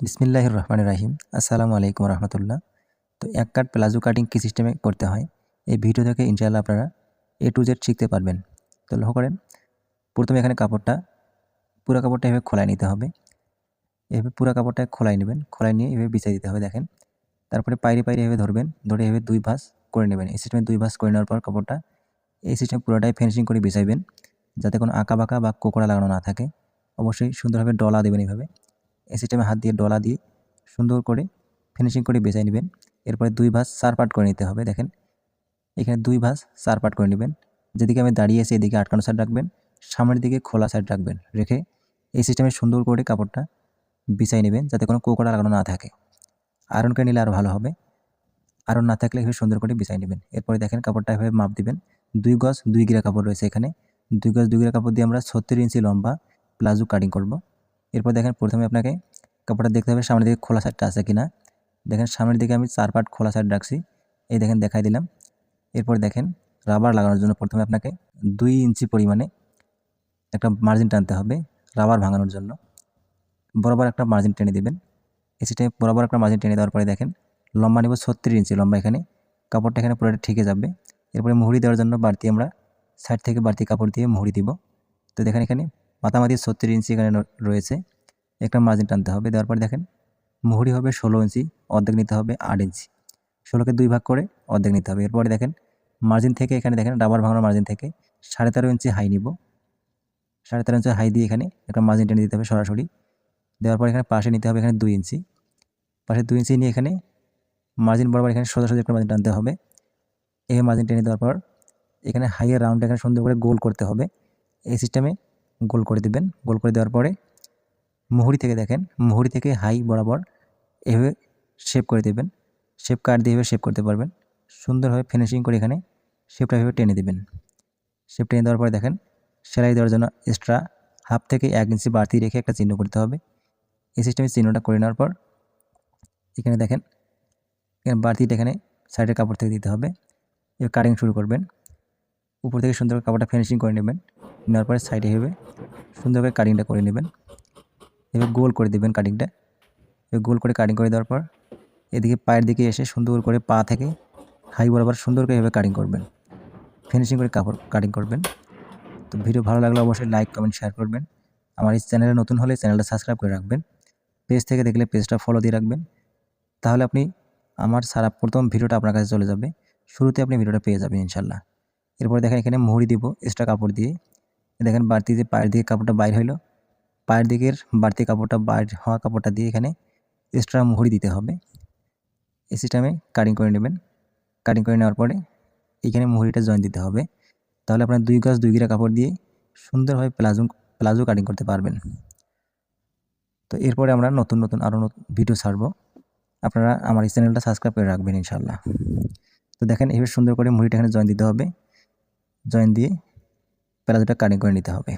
বিসমিল্লাহির রহমানির রাহিম। আসসালামু আলাইকুম রহমতুল্লাহ। তো এক কাট প্লাজো কাটিং কী সিস্টেমে করতে হয় এই ভিডিও থেকে ইনশাআল্লাহ আপনারা A to Z শিখতে পারবেন। তো লক্ষ্য করেন, প্রথমে এখানে পুরো কাপড়টা এভাবে খোলায় নিতে হবে। এভাবে পুরো কাপড়টা খোলায় নেবেন, খোলায় নিয়ে এভাবে বিছিয়ে দিতে হবে। দেখেন, তারপরে পাইরে এভাবে ধরবেন, ধরে এভাবে 2 ভাঁজ করে নেবেন। এই সিস্টেমে 2 ভাঁজ করে নেওয়ার পর কাপড়টা এই সিস্টেমে পুরোটাই ফিনিশিং করে বিছাইবেন, যাতে কোনো আঁকা-বাঁকা বা কোকড়া লাগানো না থাকে। অবশ্যই সুন্দরভাবে ডলা দেবেন এইভাবে। এই সিস্টেমে হাত দিয়ে ডলা দিয়ে সুন্দর করে ফিনিশিং করে বেঁচে নেবেন। এরপরে 2 ভাঁজ 4 পার্ট করে নিতে হবে। দেখেন, এখানে 2 ভাঁজ 4 পার্ট করে নেবেন। যেদিকে আমি দাঁড়িয়ে আছি এদিকে আটকানো সাইড রাখবেন, সামনের দিকে খোলা সাইড রাখবেন। রেখে এই সিস্টেমে সুন্দর করে কাপড়টা বিছাই নেবেন, যাতে কোনো কোকড়া লাগানো না থাকে। আয়রন করে নিলে আরও ভালো হবে। আয়রন না থাকলে এভাবে সুন্দর করে বিছাই নেবেন। এরপরে দেখেন, কাপড়টা এভাবে মাপ দিবেন। 2 গজ 2 গিরা কাপড় রয়েছে এখানে। 2 গজ 2 গিরা কাপড় দিয়ে আমরা 36 ইঞ্চি লম্বা প্লাজো কাটিং করব। এরপর দেখেন, প্রথমে আপনাকে কাপড়টা দেখতে হবে সামনের দিকে খোলা সাইডটা আছে কিনা। দেখেন, সামনের দিকে আমি 4 পার্ট খোলা সাইড রাখছি। এই দেখেন, দেখাই দিলাম। এরপর দেখেন, রাবার লাগানোর জন্য প্রথমে আপনাকে 2 ইঞ্চি পরিমাণে একটা মার্জিন টানতে হবে রাবার ভাঙানোর জন্য। বরাবর একটা মার্জিন টেনে দেবেন। এই সিস্টেমে বরাবর একটা মার্জিন টেনে দেওয়ার পরে দেখেন, লম্বা নেব 36 ইঞ্চি লম্বা। এখানে কাপড়টা এখানে পুরোটা ঠিকে যাবে। এরপরে মুহুরি দেওয়ার জন্য বাড়তি আমরা সাইড থেকে বাড়তি কাপড় দিয়ে মুহুরি দিব। তো দেখেন, এখানে মাথামাতি 36 ইঞ্চি এখানে রয়েছে। একটা মার্জিন টানতে হবে। দেওয়ার পরে দেখেন, মুহুরি হবে 16 ইঞ্চি, অর্ধেক নিতে হবে 8 ইঞ্চি। 16কে 2 ভাগ করে অর্ধেক নিতে হবে। এরপরে দেখেন, মার্জিন থেকে এখানে দেখেন রাবার ভাঙানোর মার্জিন থেকে 13.5 ইঞ্চি হাই নিব। 13.5 ইঞ্চি হাই দিয়ে এখানে একটা মার্জিন টেনে দিতে হবে সরাসরি। দেওয়ার পর এখানে পাশে নিতে হবে এখানে 2 ইঞ্চি। পাশে 2 ইঞ্চি নিয়ে এখানে মার্জিন বরাবর এখানে সোজাসুজি একটা মার্জিন টানতে হবে। এই মার্জিন টেনে দেওয়ার পর এখানে হাইয়ের রাউন্ড এখানে সুন্দর করে গোল করতে হবে। এই সিস্টেমে গোল করে দিবেন। গোল করে দেওয়ার পরে মুহুরি থেকে দেখেন, মুহুরি থেকে হাই বরাবর এভাবে শেপ করে দেবেন। শেপ কাট দিয়ে এভাবে শেপ করতে পারবেন। সুন্দরভাবে ফিনিশিং করে এখানে শেপটা এভাবে টেনে দেবেন। শেপ টেনে দেওয়ার পরে দেখেন, সেলাই দেওয়ার জন্য এক্সট্রা 1/2 থেকে 1 ইঞ্চি বাড়তি রেখে একটা চিহ্ন করতে হবে। এই সিস্টেমে চিহ্নটা করে নেওয়ার পর এখানে দেখেন, এখানে বাড়তিটা এখানে সাইডের কাপড় থেকে দিতে হবে। এবার কাটিং শুরু করবেন। উপর থেকে সুন্দর করে কাপড়টা ফিনিশিং করে নেবেন। নেওয়ার পরে সাইডে এভাবে সুন্দর করে কাটিংটা করে নেবেন। এভাবে গোল করে দেবেন কাটিংটা। এভাবে গোল করে কাটিং করে দেওয়ার পর এদিকে পায়ের দিকে এসে সুন্দর করে পা থেকে হাই বরাবর সুন্দর করে এভাবে কাটিং করবেন। ফিনিশিং করে কাপড় কাটিং করবেন। তো ভিডিও ভালো লাগলে অবশ্যই লাইক, কমেন্ট, শেয়ার করবেন। আমার এই চ্যানেলে নতুন হলে চ্যানেলটা সাবস্ক্রাইব করে রাখবেন। পেজ থেকে দেখলে পেজটা ফলো দিয়ে রাখবেন। তাহলে আপনি আমার সারা প্রথম ভিডিওটা আপনার কাছে চলে যাবে। শুরুতে আপনি ভিডিওটা পেয়ে যাবেন ইনশাল্লাহ। এরপরে দেখেন, এখানে মুহুরি দিব এক্সট্রা কাপড় দিয়ে। দেখেন, বাড়তি যে পায়ের দিকে কাপড়টা বাইর হইলো, পায়ের দিকের বাড়তি কাপড়টা বাইর হওয়া কাপড়টা দিয়ে এখানে এক্সট্রা মুহুরি দিতে হবে। এই সিস্টেমে কাটিং করে নেবেন। কাটিং করে নেওয়ার পরে এখানে মুহুরিটা জয়েন দিতে হবে। তাহলে আপনার 2 গজ 2 গিরা কাপড় দিয়ে সুন্দরভাবে প্লাজো কাটিং করতে পারবেন। তো এরপরে আমরা নতুন আরও ভিডিও ছাড়বো। আপনারা আমার এই চ্যানেলটা সাবস্ক্রাইব করে রাখবেন ইনশাল্লাহ। তো দেখেন, এভাবে সুন্দর করে মুহুরিটা এখানে জয়েন দিতে হবে। জয়েন দিয়ে প্লাজোটা কাটিং করে নিতে হবে।